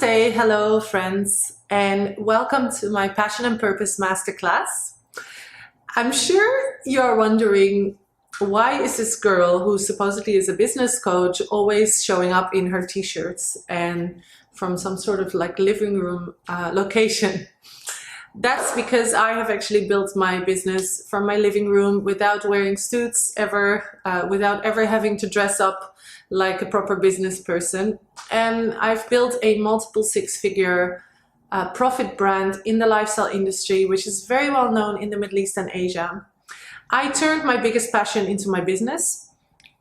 Namaste, hello friends, and welcome to my Passion and Purpose Masterclass. I'm sure you're wondering, why is this girl who supposedly is a business coach always showing up in her t-shirts and from some sort of like living room location? That's because I have actually built my business from my living room without wearing suits ever, without ever having to dress up like a proper business person. And I've built a multiple six-figure profit brand in the lifestyle industry, which is very well known in the Middle East and Asia. I turned my biggest passion into my business,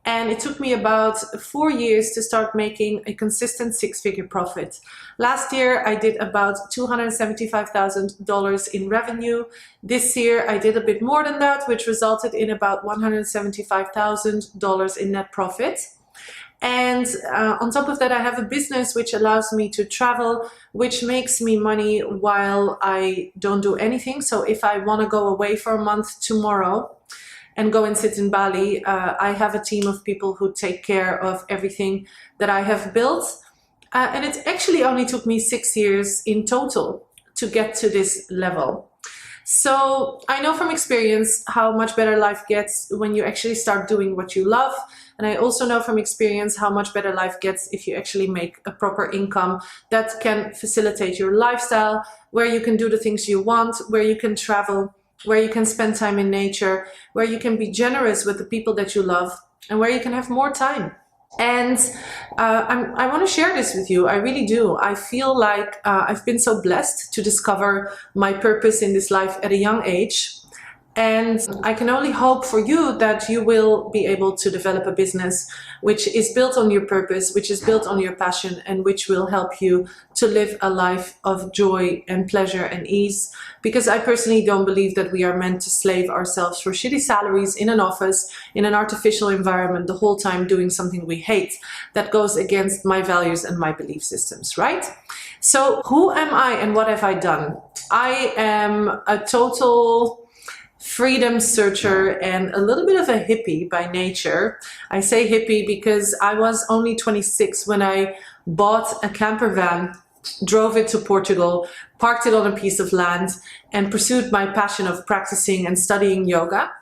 and it took me about 4 years to start making a consistent six-figure profit. Last year, I did about $275,000 in revenue. This year, I did a bit more than that, which resulted in about $175,000 in net profit. And on top of that, I have a business which allows me to travel, which makes me money while I don't do anything. So if I want to go away for a month tomorrow and go and sit in Bali, I have a team of people who take care of everything that I have built. And it actually only took me 6 years in total to get to this level. So I know from experience how much better life gets when you actually start doing what you love. And I also know from experience how much better life gets if you actually make a proper income that can facilitate your lifestyle, where you can do the things you want, where you can travel, where you can spend time in nature, where you can be generous with the people that you love, and where you can have more time. And I want to share this with you. I really do. I feel like I've been so blessed to discover my purpose in this life at a young age. And I can only hope for you that you will be able to develop a business which is built on your purpose, which is built on your passion, and which will help you to live a life of joy and pleasure and ease. Because I personally don't believe that we are meant to slave ourselves for shitty salaries in an office, in an artificial environment, the whole time doing something we hate. That goes against my values and my belief systems, right? So who am I and what have I done? I am a total freedom searcher and a little bit of a hippie by nature. I say hippie because I was only 26 when I bought a camper van, drove it to Portugal, parked it on a piece of land, and pursued my passion of practicing and studying yoga.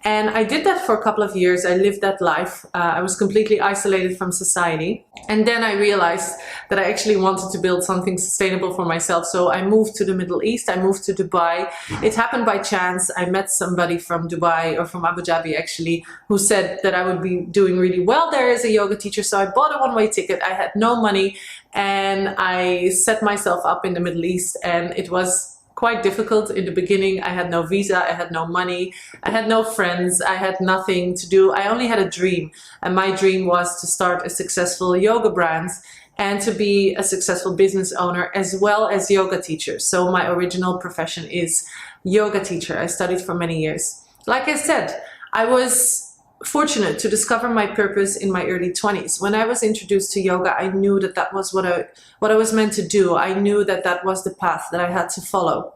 And I did that for a couple of years. I lived that life. I was completely isolated from society. And then I realized that I actually wanted to build something sustainable for myself. So I moved to the Middle East. I moved to Dubai. It happened by chance. I met somebody from Dubai, or from Abu Dhabi actually, who said that I would be doing really well there as a yoga teacher. So I bought a one-way ticket. I had no money, and I set myself up in the Middle East, and it was quite difficult in the beginning. I had no visa, I had no money, I had no friends, I had nothing to do. I only had a dream, and my dream was to start a successful yoga brand and to be a successful business owner as well as yoga teacher. So my original profession is yoga teacher. I studied for many years. Like I said, I was fortunate to discover my purpose in my early 20s. When I was introduced to yoga, I knew that that was what I was meant to do. I knew that that was the path that I had to follow.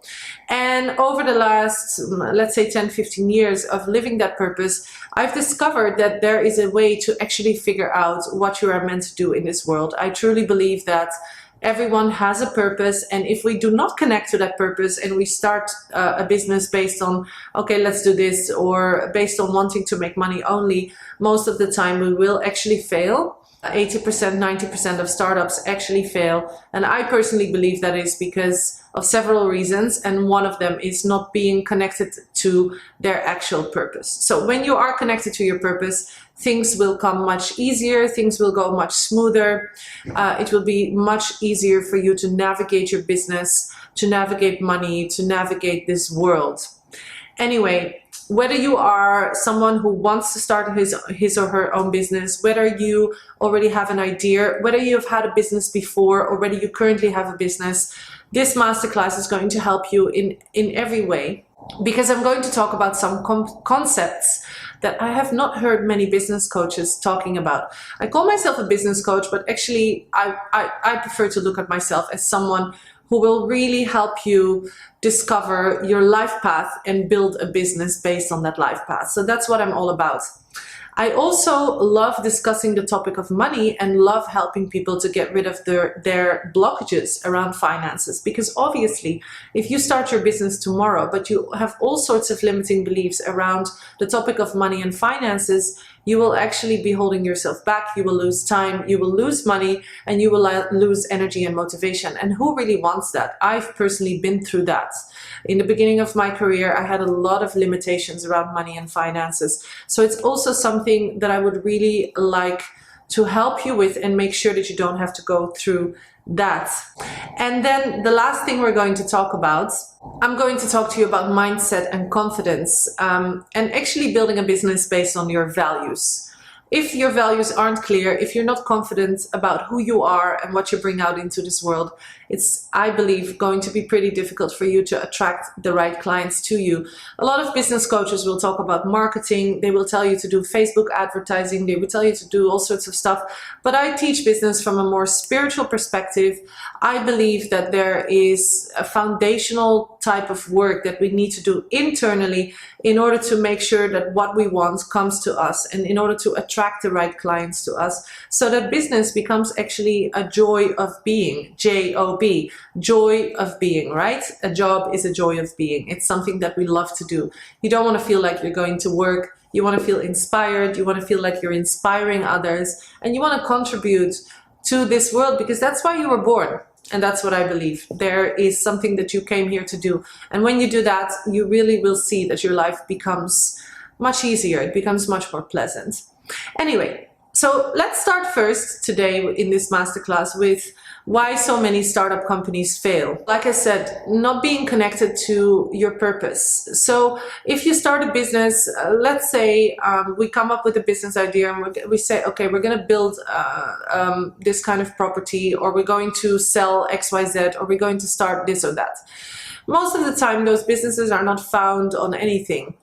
And over the last, let's say 10, 15 years of living that purpose, I've discovered that there is a way to actually figure out what you are meant to do in this world. I truly believe that everyone has a purpose, and if we do not connect to that purpose and we start a business based on, okay, let's do this, or based on wanting to make money only, most of the time we will actually fail. 80%, 90% of startups actually fail. And I personally believe that is because of several reasons, and one of them is not being connected to their actual purpose. So when you are connected to your purpose, things will come much easier, things will go much smoother. It will be much easier for you to navigate your business, to navigate money, to navigate this world. Anyway, whether you are someone who wants to start his or her own business, whether you already have an idea, whether you have had a business before, or whether you currently have a business, this masterclass is going to help you in every way, because I'm going to talk about some concepts that I have not heard many business coaches talking about. I call myself a business coach, but actually I prefer to look at myself as someone who will really help you discover your life path and build a business based on that life path. So that's what I'm all about. I also love discussing the topic of money and love helping people to get rid of their blockages around finances. Because obviously, if you start your business tomorrow, but you have all sorts of limiting beliefs around the topic of money and finances, you will actually be holding yourself back. You will lose time, you will lose money, and you will lose energy and motivation. And who really wants that? I've personally been through that. In the beginning of my career, I had a lot of limitations around money and finances. So it's also something that I would really like to help you with and make sure that you don't have to go through that. And then the last thing we're going to talk about, I'm going to talk to you about mindset and confidence, and actually building a business based on your values. If your values aren't clear, if you're not confident about who you are and what you bring out into this world, it's, I believe, going to be pretty difficult for you to attract the right clients to you. A lot of business coaches will talk about marketing. They will tell you to do Facebook advertising. They will tell you to do all sorts of stuff. But I teach business from a more spiritual perspective. I believe that there is a foundational type of work that we need to do internally in order to make sure that what we want comes to us, and in order to attract the right clients to us, so that business becomes actually a joy of being, J-O-B, joy of being, right? A job is a joy of being. It's something that we love to do. You don't want to feel like you're going to work. You want to feel inspired. You want to feel like you're inspiring others, and you want to contribute to this world, because that's why you were born. And that's what I believe. There is something that you came here to do. And when you do that, you really will see that your life becomes much easier. It becomes much more pleasant. Anyway, so let's start first today in this masterclass with why so many startup companies fail. Like I said, not being connected to your purpose. So if you start a business, let's say we come up with a business idea and we say, okay, we're going to build this kind of property, or we're going to sell XYZ, or we're going to start this or that. Most of the time, those businesses are not found on anything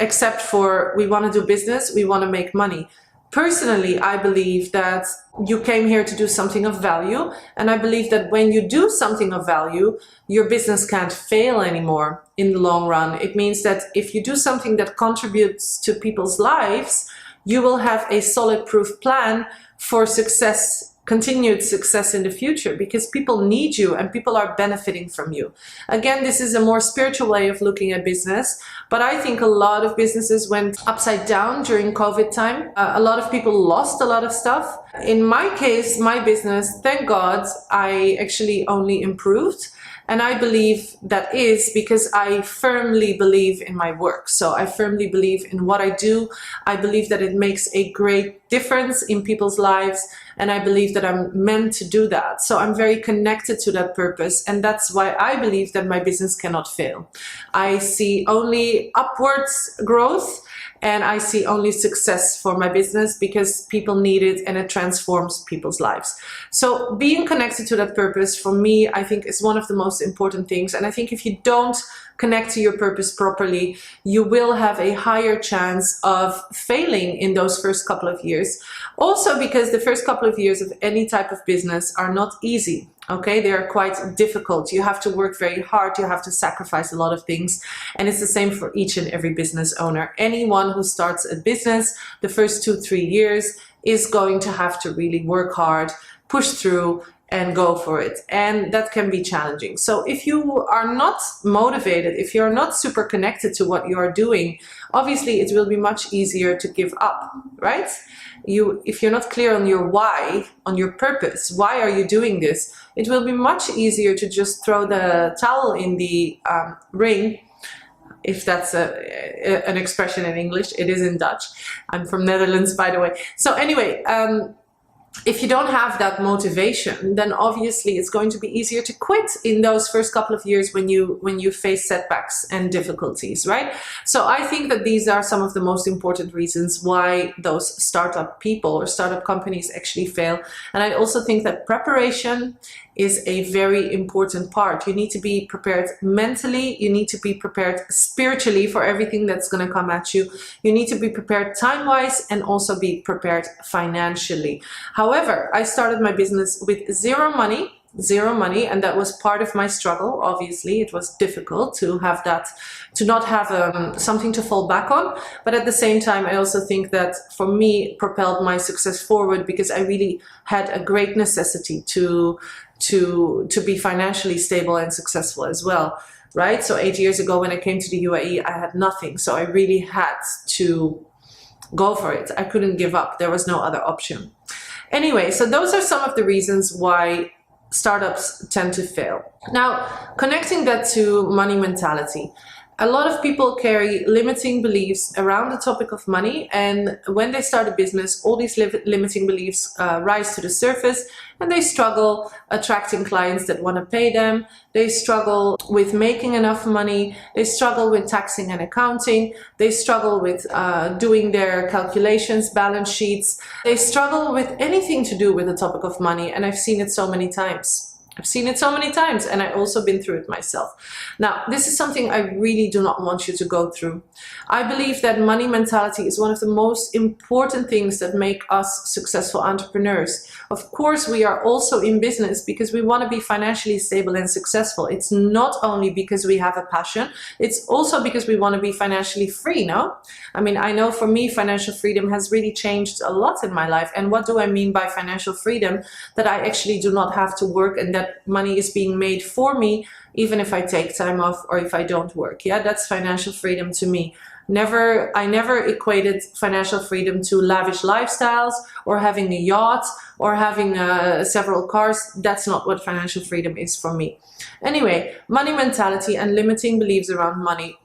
except for we want to do business, we want to make money. Personally, I believe that you came here to do something of value, and I believe that when you do something of value, your business can't fail anymore in the long run. It means that if you do something that contributes to people's lives, you will have a solid proof plan for success, continued success in the future, because people need you and people are benefiting from you. Again, this is a more spiritual way of looking at business, but I think a lot of businesses went upside down during COVID time. A lot of people lost a lot of stuff. In my case, my business, thank God, I actually only improved. And I believe that is because I firmly believe in my work. So I firmly believe in what I do. I believe that it makes a great difference in people's lives. And I believe that I'm meant to do that. So I'm very connected to that purpose. And that's why I believe that my business cannot fail. I see only upwards growth. And I see only success for my business because people need it and it transforms people's lives. So being connected to that purpose, for me, I think is one of the most important things. And I think if you don't connect to your purpose properly, you will have a higher chance of failing in those first couple of years. Also because the first couple of years of any type of business are not easy. Okay, they are quite difficult. You have to work very hard. You have to sacrifice a lot of things. And it's the same for each and every business owner. Anyone who starts a business, the first 2-3 years is going to have to really work hard, push through, and go for it. And that can be challenging. So if you are not motivated, if you're not super connected to what you are doing, obviously it will be much easier to give up, right? If you're not clear on your why, on your purpose, why are you doing this? It will be much easier to just throw the towel in the ring, if that's an expression in English. It is in Dutch. I'm from Netherlands, by the way. So anyway, if you don't have that motivation, then obviously it's going to be easier to quit in those first couple of years when you face setbacks and difficulties, right? So I think that these are some of the most important reasons why those startup people or startup companies actually fail. And I also think that preparation is a very important part. You need to be prepared mentally, you need to be prepared spiritually for everything that's going to come at you. You need to be prepared time-wise and also be prepared financially. However, I started my business with zero money, zero money, and that was part of my struggle. Obviously, it was difficult to have that, to not have something to fall back on. But at the same time, I also think that for me, propelled my success forward, because I really had a great necessity to be financially stable and successful as well, right? So 8 years ago when I came to the UAE, I had nothing. So I really had to go for it. I couldn't give up. There was no other option. Anyway, so those are some of the reasons why startups tend to fail. Now, connecting that to money mentality. A lot of people carry limiting beliefs around the topic of money, and when they start a business, all these limiting beliefs rise to the surface, and they struggle attracting clients that want to pay them. They struggle with making enough money. They struggle with taxing and accounting. They struggle with doing their calculations, balance sheets. They struggle with anything to do with the topic of money, and I've seen it so many times. I've seen it so many times, and I've also been through it myself. Now, this is something I really do not want you to go through. I believe that money mentality is one of the most important things that make us successful entrepreneurs. Of course, we are also in business because we want to be financially stable and successful. It's not only because we have a passion, it's also because we want to be financially free, no? I mean, I know for me, financial freedom has really changed a lot in my life. And what do I mean by financial freedom? That I actually do not have to work, and that money is being made for me, even if I take time off or if I don't work. Yeah, that's financial freedom to me. I never equated financial freedom to lavish lifestyles or having a yacht or having several cars. That's not what financial freedom is for me. Anyway, money mentality and limiting beliefs around money.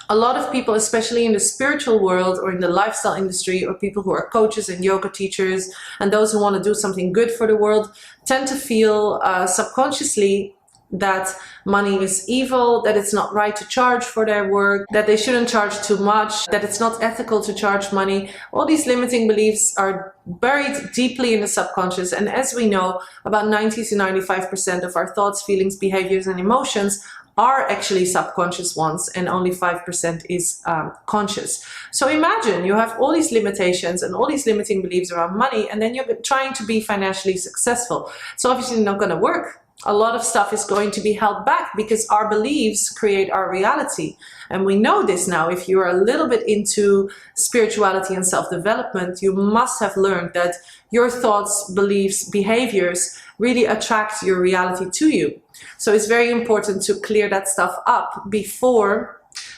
A lot of people, especially in the spiritual world or in the lifestyle industry, or people who are coaches and yoga teachers and those who want to do something good for the world, tend to feel subconsciously that money is evil, that it's not right to charge for their work, that they shouldn't charge too much, that it's not ethical to charge money. All these limiting beliefs are buried deeply in the subconscious, and as we know, about 90 to 95% of our thoughts, feelings, behaviors, and emotions are actually subconscious ones, and only 5% is conscious. So imagine you have all these limitations and all these limiting beliefs around money, and then you're trying to be financially successful. It's obviously not going to work. A lot of stuff is going to be held back because our beliefs create our reality. And we know this now. If you are a little bit into spirituality and self-development, you must have learned that your thoughts, beliefs, behaviors really attract your reality to you. So it's very important to clear that stuff up before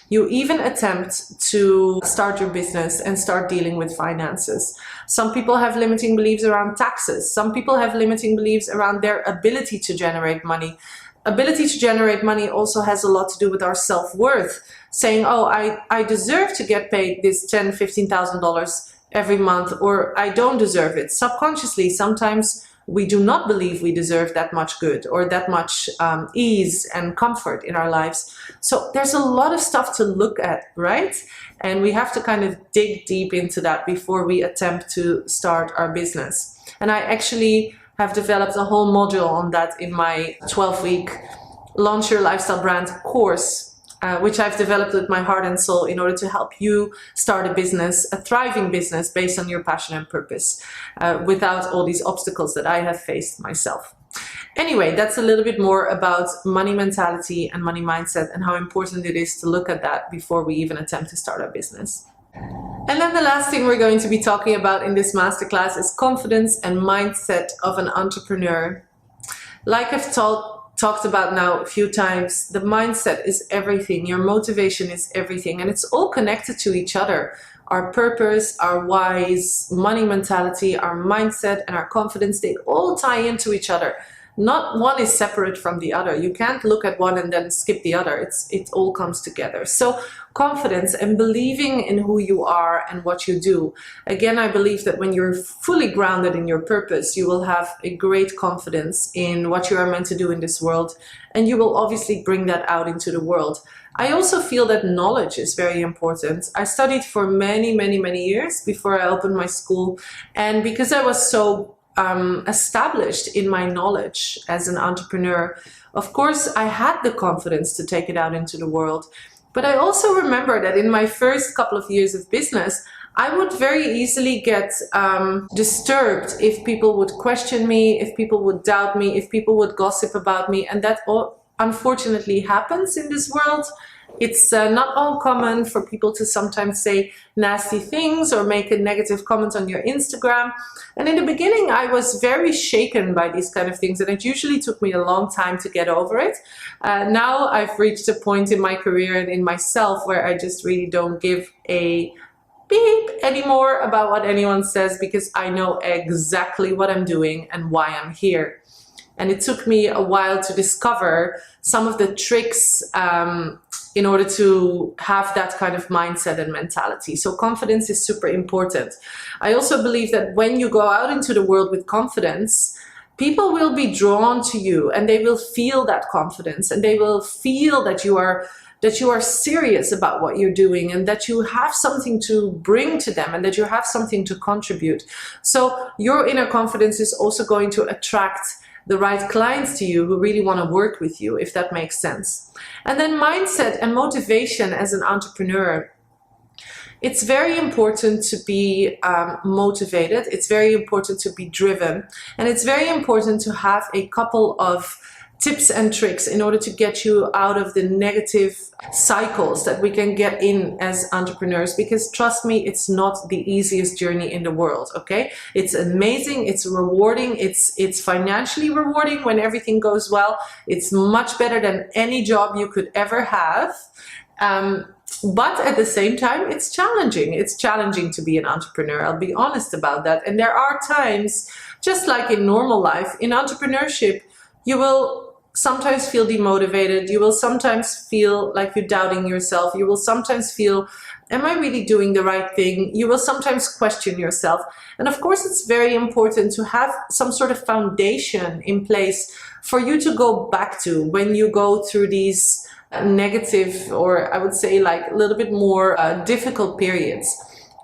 you even attempt to start your business and start dealing with finances. Some people have limiting beliefs around taxes. Some people have limiting beliefs around their ability to generate money. Ability to generate money also has a lot to do with our self-worth. Saying, oh, I deserve to get paid this $10,000, $15,000 every month, or I don't deserve it. Subconsciously, sometimes we do not believe we deserve that much good or that much ease and comfort in our lives. So there's a lot of stuff to look at, right? And we have to kind of dig deep into that before we attempt to start our business. And I actually have developed a whole module on that in my 12-week Launch Your Lifestyle Brand course, which I've developed with my heart and soul in order to help you start a business, a thriving business based on your passion and purpose, without all these obstacles that I have faced myself. Anyway, that's a little bit more about money mentality and money mindset and how important it is to look at that before we even attempt to start our business. And then the last thing we're going to be talking about in this masterclass is confidence and mindset of an entrepreneur. Like I've talked about now a few times, the mindset is everything. Your motivation is everything, and it's all connected to each other. Our purpose, our whys, money mentality, our mindset, and our confidence, they all tie into each other. Not one is separate from the other. You can't look at one and then skip the other. It all comes together. So confidence and believing in who you are and what you do. Again, I believe that when you're fully grounded in your purpose, you will have a great confidence in what you are meant to do in this world, and you will obviously bring that out into the world. I also feel that knowledge is very important. I studied for many, many, many years before I opened my school, and because I was so established in my knowledge as an entrepreneur, of course I had the confidence to take it out into the world. But I also remember that in my first couple of years of business, I would very easily get disturbed if people would question me, if people would doubt me, if people would gossip about me, and that unfortunately happens in this world. It's not uncommon for people to sometimes say nasty things or make a negative comment on your Instagram. And in the beginning, I was very shaken by these kind of things, and it usually took me a long time to get over it. Now I've reached a point in my career and in myself where I just really don't give a beep anymore about what anyone says, because I know exactly what I'm doing and why I'm here. And it took me a while to discover some of the tricks in order to have that kind of mindset and mentality. So confidence is super important. I also believe that when you go out into the world with confidence, people will be drawn to you, and they will feel that confidence, and they will feel that you are serious about what you're doing, and that you have something to bring to them, and that you have something to contribute. So your inner confidence is also going to attract the right clients to you who really want to work with you, if that makes sense. And then mindset and motivation as an entrepreneur. It's very important to be motivated. It's very important to be driven. And it's very important to have a couple of tips and tricks in order to get you out of the negative cycles that we can get in as entrepreneurs, because trust me, it's not the easiest journey in the world, okay? It's amazing, it's rewarding, it's financially rewarding when everything goes well. It's much better than any job you could ever have. But at the same time, it's challenging. It's challenging to be an entrepreneur. I'll be honest about that. And there are times, just like in normal life, in entrepreneurship, you will sometimes feel demotivated. You will sometimes feel like you're doubting yourself. You will sometimes feel, am I really doing the right thing? You will sometimes question yourself. And of course, it's very important to have some sort of foundation in place for you to go back to when you go through these negative, or I would say like a little bit more difficult periods.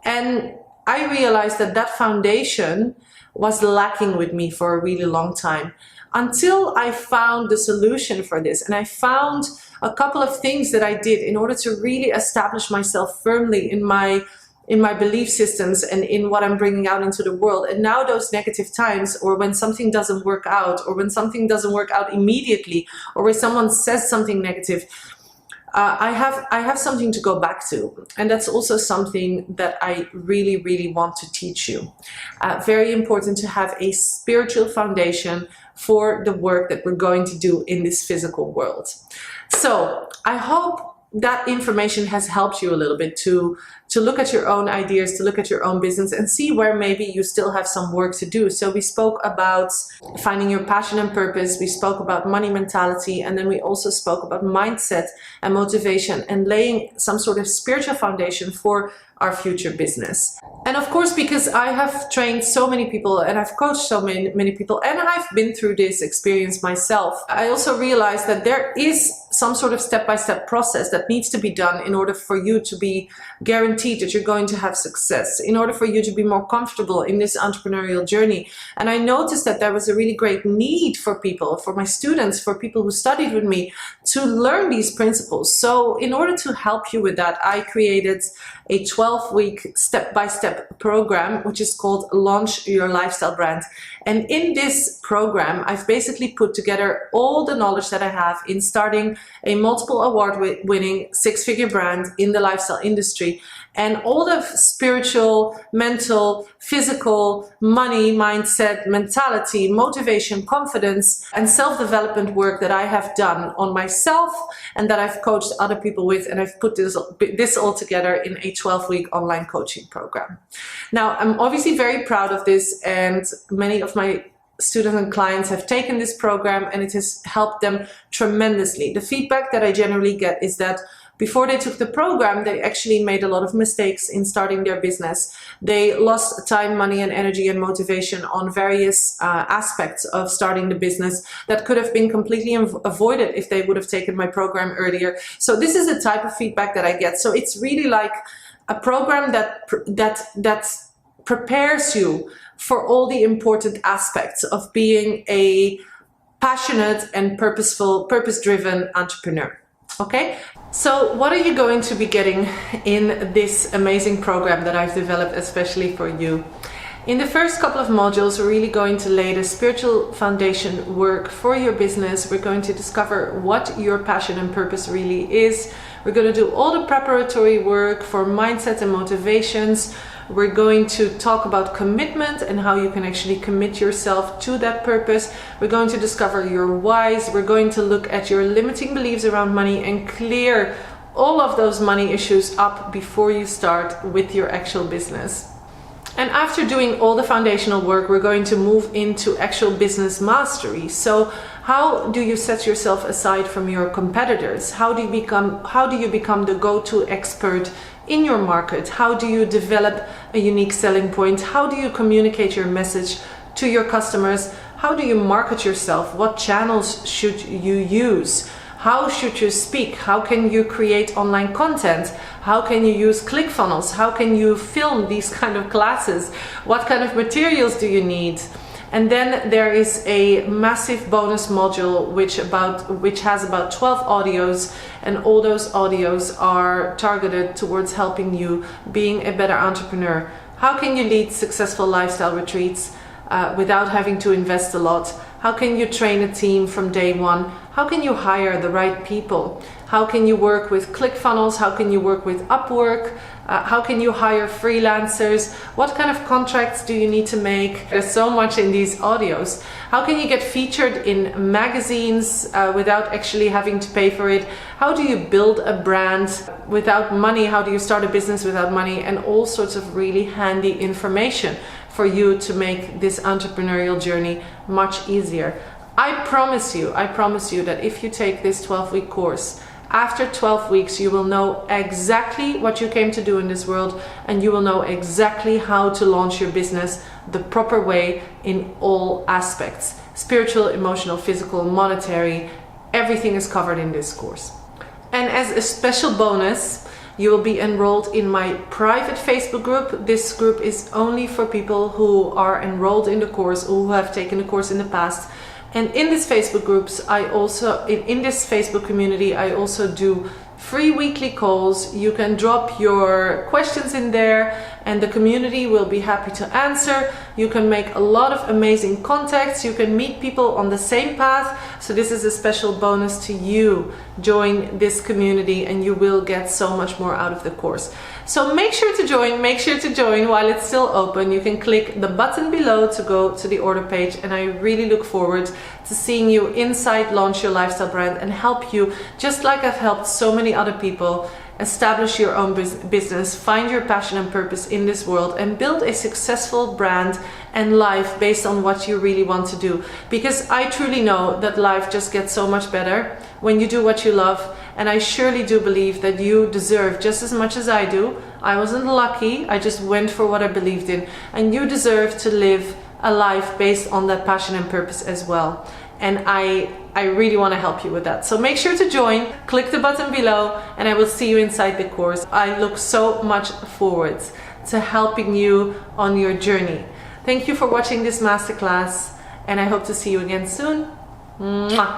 And I realized that that foundation was lacking with me for a really long time, until I found the solution for this. And I found a couple of things that I did in order to really establish myself firmly in my belief systems and in what I'm bringing out into the world. And now those negative times, or when something doesn't work out, or when something doesn't work out immediately, or when someone says something negative, I have something to go back to. And that's also something that I really, really want to teach you. Very important to have a spiritual foundation for the work that we're going to do in this physical world. So I hope that information has helped you a little bit to look at your own ideas, to look at your own business and see where maybe you still have some work to do. So we spoke about finding your passion and purpose, we spoke about money mentality, and then we also spoke about mindset and motivation and laying some sort of spiritual foundation for our future business. And of course, because I have trained so many people and I've coached so many people, and I've been through this experience myself, I also realized that there is some sort of step-by-step process that needs to be done in order for you to be guaranteed that you're going to have success, in order for you to be more comfortable in this entrepreneurial journey. And I noticed that there was a really great need for people, for my students, for people who studied with me, to learn these principles. So in order to help you with that, I created a 12-week step-by-step program, which is called Launch Your Lifestyle Brand. And in this program, I've basically put together all the knowledge that I have in starting a multiple award-winning six-figure brand in the lifestyle industry, and all the spiritual, mental, physical, money, mindset, mentality, motivation, confidence, and self-development work that I have done on myself and that I've coached other people with, and I've put this all together in a 12-week online coaching program. Now, I'm obviously very proud of this, and many of my students and clients have taken this program and it has helped them tremendously. The feedback that I generally get is that before they took the program, they actually made a lot of mistakes in starting their business. They lost time, money, and energy and motivation on various aspects of starting the business that could have been completely avoided if they would have taken my program earlier. So this is the type of feedback that I get. So it's really like a program that prepares you for all the important aspects of being a passionate and purposeful, purpose-driven entrepreneur. Okay, so what are you going to be getting in this amazing program that I've developed especially for you? In the first couple of modules, we're really going to lay the spiritual foundation work for your business. We're going to discover what your passion and purpose really is. We're going to do all the preparatory work for mindset and motivations. We're going to talk about commitment and how you can actually commit yourself to that purpose. We're going to discover your whys. We're going to look at your limiting beliefs around money and clear all of those money issues up before you start with your actual business. And after doing all the foundational work, we're going to move into actual business mastery. So how do you set yourself aside from your competitors? How do you become the go-to expert in your market? How do you develop a unique selling point? How do you communicate your message to your customers? How do you market yourself? What channels should you use? How should you speak? How can you create online content? How can you use ClickFunnels? How can you film these kind of classes? What kind of materials do you need? And then there is a massive bonus module which has about 12 audios, and all those audios are targeted towards helping you being a better entrepreneur. How can you lead successful lifestyle retreats without having to invest a lot? How can you train a team from day one? How can you hire the right people? How can you work with ClickFunnels? How can you work with Upwork? How can you hire freelancers? What kind of contracts do you need to make? There's so much in these audios. How can you get featured in magazines without actually having to pay for it? How do you build a brand without money? How do you start a business without money? And all sorts of really handy information for you to make this entrepreneurial journey much easier. I promise you that if you take this 12-week course, after 12 weeks, you will know exactly what you came to do in this world, and you will know exactly how to launch your business the proper way in all aspects. Spiritual, emotional, physical, monetary, everything is covered in this course. And as a special bonus, you will be enrolled in my private Facebook group. This group is only for people who are enrolled in the course or who have taken the course in the past. And in this Facebook groups, in this Facebook community, I also do free weekly calls. You can drop your questions in there and the community will be happy to answer. You can make a lot of amazing contacts. You can meet people on the same path. So this is a special bonus to you. Join this community and you will get so much more out of the course. So make sure to join while it's still open. You can click the button below to go to the order page, and I really look forward to seeing you inside Launch Your Lifestyle Brand and help you, just like I've helped so many other people, establish your own business, find your passion and purpose in this world, and build a successful brand and life based on what you really want to do. Because I truly know that life just gets so much better when you do what you love, and I surely do believe that you deserve just as much as I do. I wasn't lucky, I just went for what I believed in, and you deserve to live a life based on that passion and purpose as well. And I really want to help you with that. So make sure to join, click the button below, and I will see you inside the course. I look so much forward to helping you on your journey. Thank you for watching this masterclass, and I hope to see you again soon. Mwah.